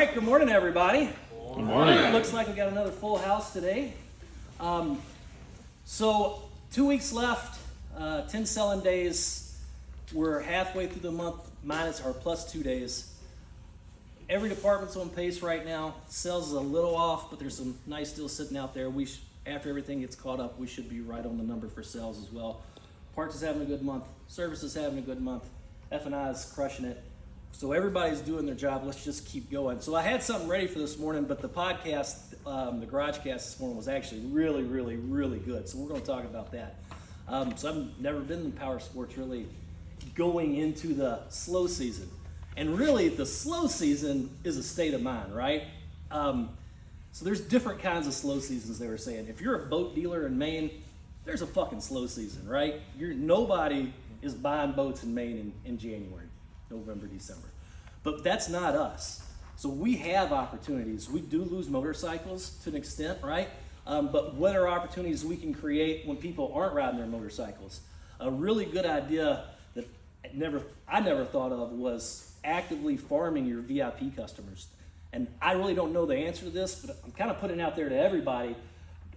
right, good morning, everybody. Good morning. Looks like we got another full house today. So 2 weeks left, 10 selling days. We're halfway through the month, minus or plus 2 days. Every department's on pace right now. Sales is a little off, but there's some nice deals sitting out there. After everything gets caught up, we should be right on the number for sales as well. Parts is having a good month. Service is having a good month. F&I is crushing it. So everybody's doing their job. Let's just keep going. So I had something ready for this morning, but the podcast, the GarageCast this morning was actually really, really, really good. So we're going to talk about that. So I've never been in power sports really going into the slow season. And really the slow season is a state of mind, right? So there's different kinds of slow seasons, they were saying. If you're a boat dealer in Maine, there's a fucking slow season, right? Nobody is buying boats in Maine in January. November, December. But that's not us. So we have opportunities. We do lose motorcycles to an extent, right? But what are opportunities we can create when people aren't riding their motorcycles? A really good idea that I never thought of was actively farming your VIP customers. And I really don't know the answer to this, but I'm kind of putting it out there to everybody.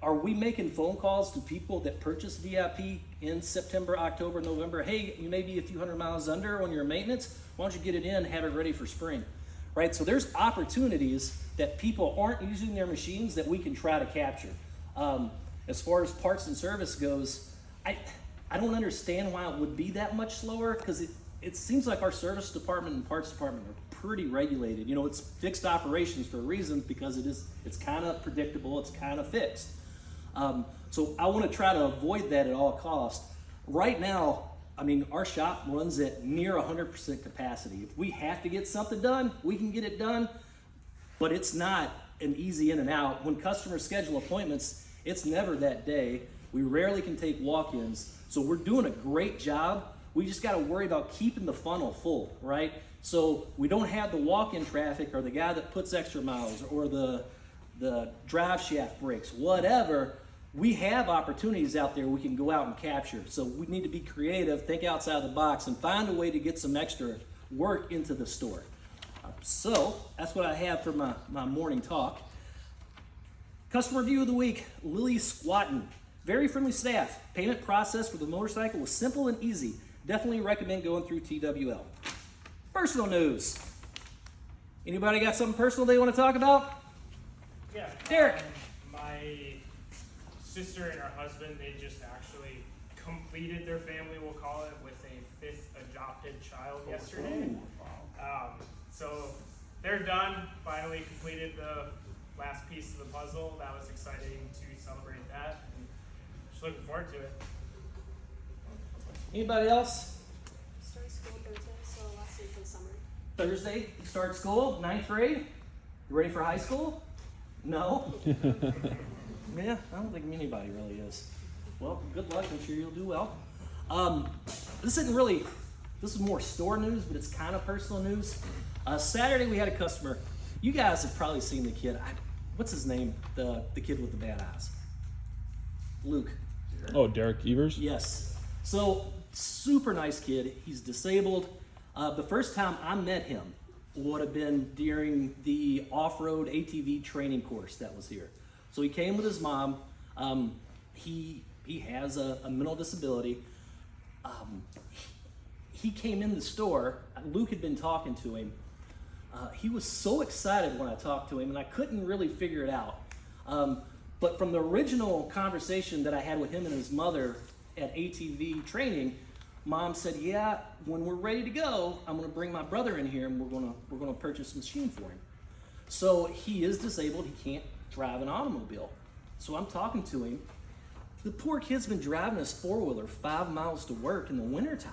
Are we making phone calls to people that purchase VIP in September, October, November? Hey, you may be a few hundred miles under on your maintenance. Why don't you get it in, have it ready for spring, right? So there's opportunities that people aren't using their machines that we can try to capture. As far as parts and service goes, I don't understand why it would be that much slower, because it seems like our service department and parts department are pretty regulated. You know, it's fixed operations for a reason, because it's kind of predictable, it's kind of fixed. So I want to try to avoid that at all costs. Right now, I mean, our shop runs at near 100% capacity. If we have to get something done, we can get it done, but it's not an easy in and out. When customers schedule appointments, it's never that day. We rarely can take walk-ins, so we're doing a great job. We just got to worry about keeping the funnel full, right? So we don't have the walk-in traffic or the guy that puts extra miles or the drive shaft breaks, whatever. We have opportunities out there we can go out and capture. So we need to be creative, think outside the box, and find a way to get some extra work into the store. So that's what I have for my morning talk. Customer review of the week, Lily Squatton. Very friendly staff. Payment process for the motorcycle was simple and easy. Definitely recommend going through TWL. Personal news. Anybody got something personal they want to talk about? Yeah. Derek. My sister and her husband, they just actually completed their family, we'll call it, with a 5th adopted child yesterday. So they're done, finally completed the last piece of the puzzle. That was exciting to celebrate that. And just looking forward to it. Anybody else? Started school Thursday, so last week was summer. Thursday, you start school, 9th grade. You ready for high school? No? Yeah, I don't think anybody really is. Well, good luck. I'm sure you'll do well. This is more store news, but it's kind of personal news. Saturday, we had a customer. You guys have probably seen the kid. What's his name? The kid with the bad eyes. Luke. Oh, Derek Evers? Yes. So, super nice kid. He's disabled. The first time I met him would have been during the off-road ATV training course that was here. So he came with his mom. He has a mental disability. He came in the store. Luke had been talking to him. He was so excited when I talked to him, and I couldn't really figure it out. But from the original conversation that I had with him and his mother at ATV training, Mom said, "Yeah, when we're ready to go, I'm going to bring my brother in here, and we're going to purchase a machine for him." So he is disabled. He can't drive an automobile. So I'm talking to him. The poor kid's been driving his four-wheeler 5 miles to work in the wintertime.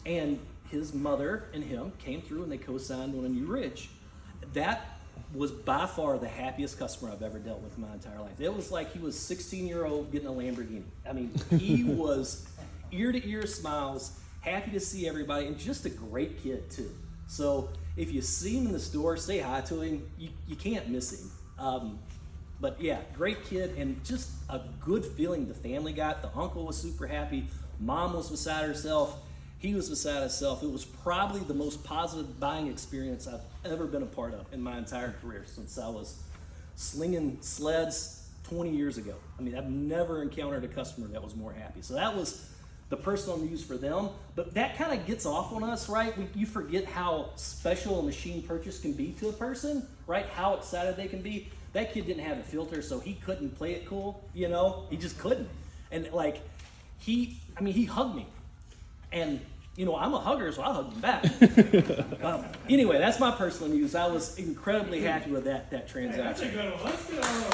And his mother and him came through and they co-signed on a new ridge. That was by far the happiest customer I've ever dealt with in my entire life. It was like he was 16-year-old getting a Lamborghini. I mean, he was ear-to-ear smiles, happy to see everybody, and just a great kid too. So if you see him in the store, say hi to him. You can't miss him. But yeah, great kid, and just a good feeling the family got. The uncle was super happy. Mom was beside herself. He was beside himself. It was probably the most positive buying experience I've ever been a part of in my entire career since I was slinging sleds 20 years ago. I mean, I've never encountered a customer that was more happy. So that was the personal news for them. But that kind of gets off on us, right? You forget how special a machine purchase can be to a person, right? How excited they can be. That kid didn't have a filter, so he couldn't play it cool, you know? He just couldn't. And like, he hugged me. And, you know, I'm a hugger, so I hugged him back. Anyway, that's my personal news. I was incredibly happy with that transaction. That's a good one. Let's get on the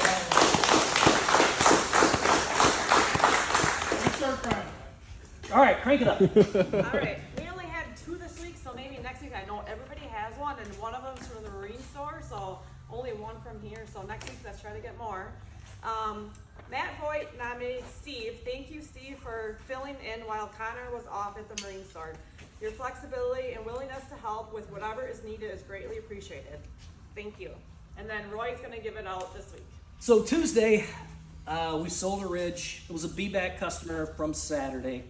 Let's start crying. All right, crank it up. All right, we only had 2 this week, so maybe next week. I know everybody has one, and one of them's from the Marine store, so only one from here. So next week, let's try to get more. Matt Hoyt nominated Steve. Thank you, Steve, for filling in while Connor was off at the Marine store. Your flexibility and willingness to help with whatever is needed is greatly appreciated. Thank you. And then Roy's gonna give it out this week. So Tuesday, we sold a Ridge. It was a be-back customer from Saturday.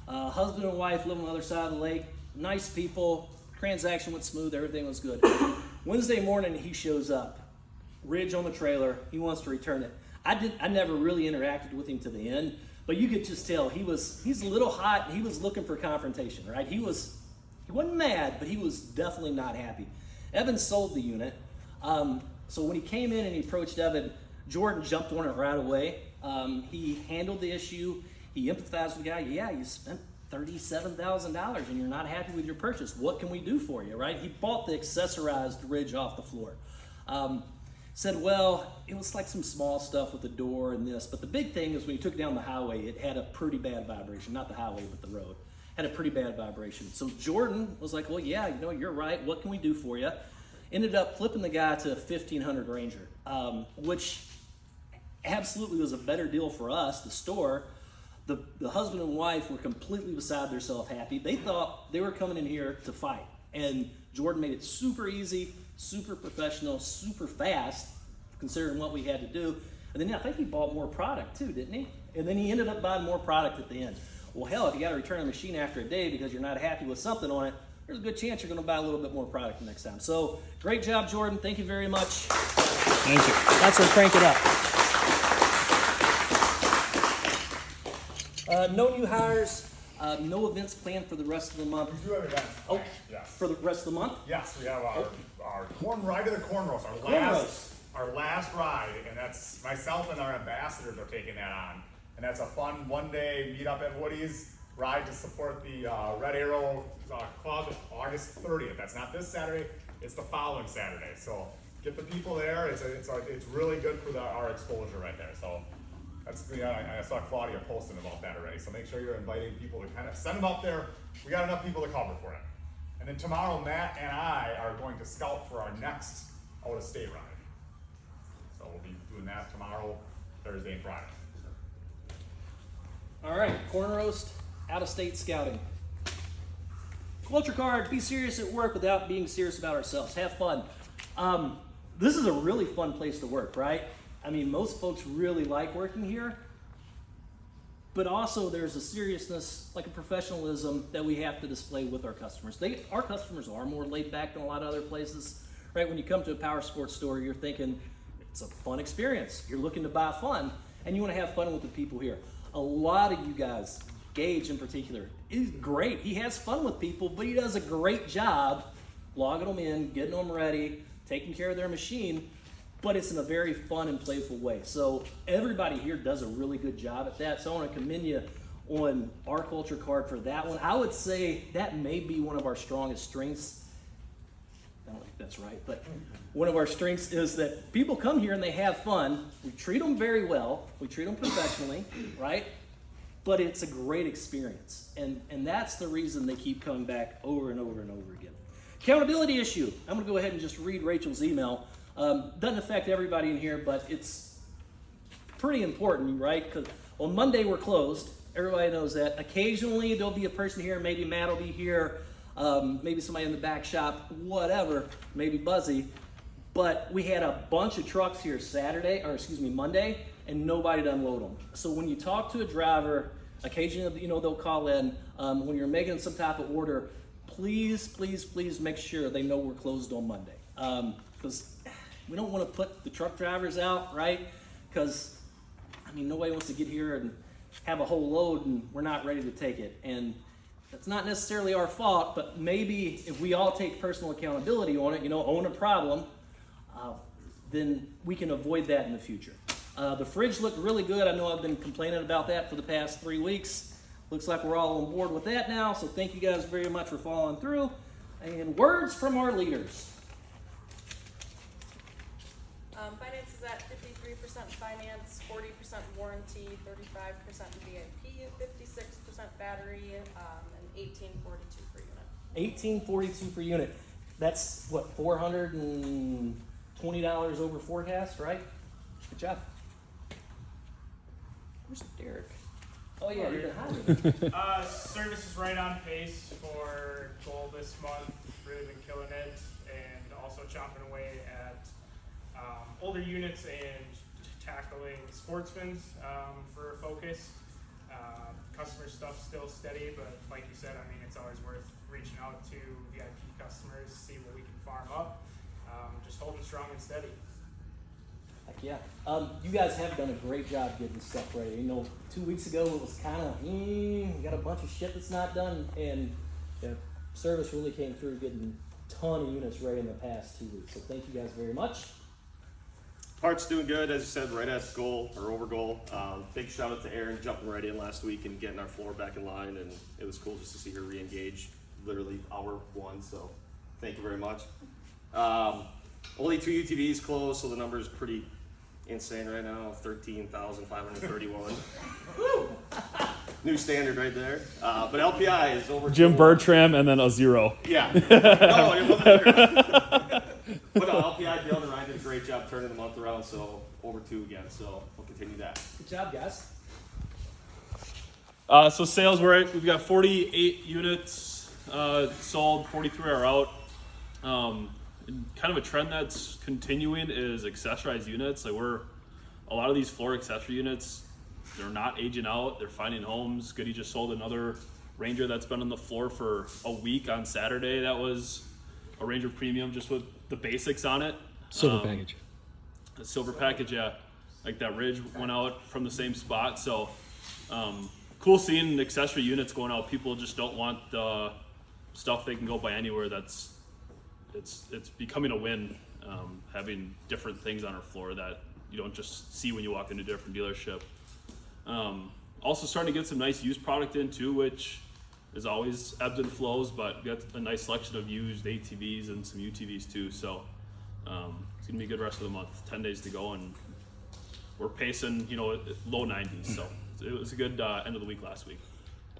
Husband and wife live on the other side of the lake. Nice people. Transaction went smooth. Everything was good. Wednesday morning, he shows up. Ridge on the trailer. He wants to return it. I never really interacted with him to the end, but you could just tell he's a little hot. He was looking for confrontation, right? He wasn't mad, but he was definitely not happy. Evan sold the unit. So when he came in and he approached Evan, Jordan jumped on it right away. He handled the issue. He empathized with the guy. Yeah, you spent $37,000 and you're not happy with your purchase. What can we do for you, right? He bought the accessorized Ridge off the floor. Said, well, it was like some small stuff with the door and this, but the big thing is when you took it down the highway, it had a pretty bad vibration. Not the highway, but the road. Had a pretty bad vibration. So Jordan was like, well, yeah, you know, you're right. What can we do for you? Ended up flipping the guy to a 1500 Ranger, which absolutely was a better deal for us, the store. The husband and wife were completely beside themselves happy. They thought they were coming in here to fight. And Jordan made it super easy, super professional, super fast, considering what we had to do. And then I think he bought more product too, didn't he? And then he ended up buying more product at the end. Well, hell, if you got to return a machine after a day because you're not happy with something on it, there's a good chance you're going to buy a little bit more product the next time. So great job, Jordan. Thank you very much. Thank you. That's our crank it up. No new hires, no events planned for the rest of the month. We do have events Oh, planned, yes. for the rest of the month? Yes, we have our corn ride to the corn roast, our last ride, and that's myself and our ambassadors are taking that on. And that's a fun one-day meet up at Woody's, ride to support the Red Arrow Club August 30th. That's not this Saturday, it's the following Saturday. So get the people there, it's really good for our exposure right there. So that's, I saw Claudia posting about that already. So make sure you're inviting people to kind of send them up there. We got enough people to cover for it. And then tomorrow, Matt and I are going to scout for our next out-of-state ride. So we'll be doing that tomorrow, Thursday, and Friday. All right, corn roast, out-of-state scouting. Culture card, be serious at work without being serious about ourselves. Have fun. This is a really fun place to work, right? I mean, most folks really like working here, but also there's a seriousness, like a professionalism that we have to display with our customers. Our customers are more laid back than a lot of other places, right? When you come to a power sports store, you're thinking it's a fun experience. You're looking to buy fun, and you want to have fun with the people here. A lot of you guys, Gage in particular, is great. He has fun with people, but he does a great job logging them in, getting them ready, taking care of their machine, but it's in a very fun and playful way. So everybody here does a really good job at that. So I want to commend you on our culture card for that one. I would say that may be one of our strongest strengths. I don't think that's right, but one of our strengths is that people come here and they have fun. We treat them very well. We treat them professionally, right? But it's a great experience. And that's the reason they keep coming back over and over and over again. Accountability issue. I'm going to go ahead and just read Rachel's email. Doesn't affect everybody in here, but it's pretty important, right? Because on Monday we're closed. Everybody knows that. Occasionally there'll be a person here. Maybe Matt will be here. Maybe somebody in the back shop, whatever. Maybe Buzzy. But we had a bunch of trucks here Monday, and nobody to unload them. So when you talk to a driver, occasionally, they'll call in. when you're making some type of order, please make sure they know we're closed on Monday. Because we don't want to put the truck drivers out, right? Because, I mean, nobody wants to get here and have a whole load and we're not ready to take it. And that's not necessarily our fault, but maybe if we all take personal accountability on it, own a problem, then we can avoid that in the future. The fridge looked really good. I know I've been complaining about that for the past 3 weeks. Looks like we're all on board with that now, so thank you guys very much for following through. And words from our leaders. Finance is at 53% finance, 40% warranty, 35% VIP, 56% battery, and $18.42 per unit. $18.42 per unit. That's what, $420 over forecast, right? Good job. Where's Derek? Oh yeah, you've been hiding. Service is right on pace for goal this month. Really been killing it, and also chopping away at older units and tackling sportsmen's for a focus. Customer stuff's still steady, but like you said, I mean, it's always worth reaching out to VIP customers, see what we can farm up. Just holding strong and steady. Heck yeah. You guys have done a great job getting stuff ready. 2 weeks ago it was kind of, got a bunch of shit that's not done, and service really came through getting a ton of units ready in the past 2 weeks. So thank you guys very much. Parts doing good, as you said, right at goal or over goal. Big shout out to Erin jumping right in last week and getting our floor back in line, and it was cool just to see her re-engage literally hour one, so thank you very much. Only 2 UTVs closed, so the number is pretty insane right now, 13,531. New standard right there. But LPI is over. Jim Bertram and then a 0. Yeah. No, it wasn't there. But LPI, Dale and Ryan did a great job turning the month around, so over 2 again, so we'll continue that. Good job, guys. So sales, we've got 48 units sold, 43 are out. And kind of a trend that's continuing is accessorized units. Like a lot of these floor accessory units, they're not aging out, they're finding homes. Goody just sold another Ranger that's been on the floor for a week on Saturday. That was a Ranger Premium just with the basics on it. Silver package. The silver package, yeah. Like that Ridge went out from the same spot. So cool seeing accessory units going out. People just don't want the stuff they can go buy anywhere. It's becoming a win, having different things on our floor that you don't just see when you walk into a different dealership. Also starting to get some nice used product in too, which is always ebbs and flows, but we got a nice selection of used ATVs and some UTVs too. So it's gonna be a good rest of the month. 10 days to go, and we're pacing, low 90s. So it was a good end of the week last week.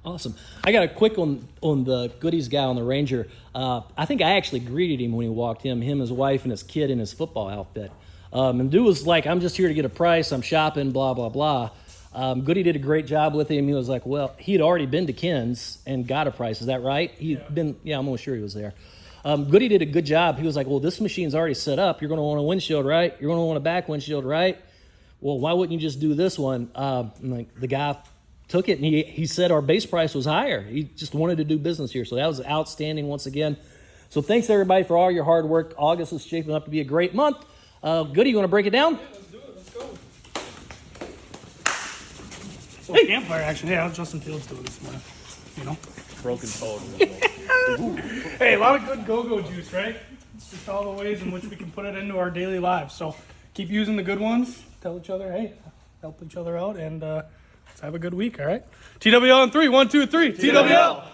Awesome. I got a quick on the Goodies guy on the Ranger. I think I actually greeted him when he walked in, his wife, and his kid in his football outfit. And dude was like, I'm just here to get a price. I'm shopping, blah, blah, blah. Goody did a great job with him. He was like, well, he had already been to Ken's and got a price. Is that right? I'm almost sure he was there. Goody did a good job. He was like, well, this machine's already set up. You're going to want a windshield, right? You're going to want a back windshield, right? Well, why wouldn't you just do this one? The guy took it, and he said our base price was higher. He just wanted to do business here. So that was outstanding once again. So thanks, everybody, for all your hard work. August is shaping up to be a great month. Goody, you want to break it down? Yeah, let's do it. Let's go. Hey, campfire action. Yeah, Justin Fields doing this morning. Broken phone. Hey, a lot of good go-go juice, right? It's just all the ways in which we can put it into our daily lives. So keep using the good ones. Tell each other, hey, help each other out, and let's have a good week, all right? TWL on 3. 1, 2, 3. TWL.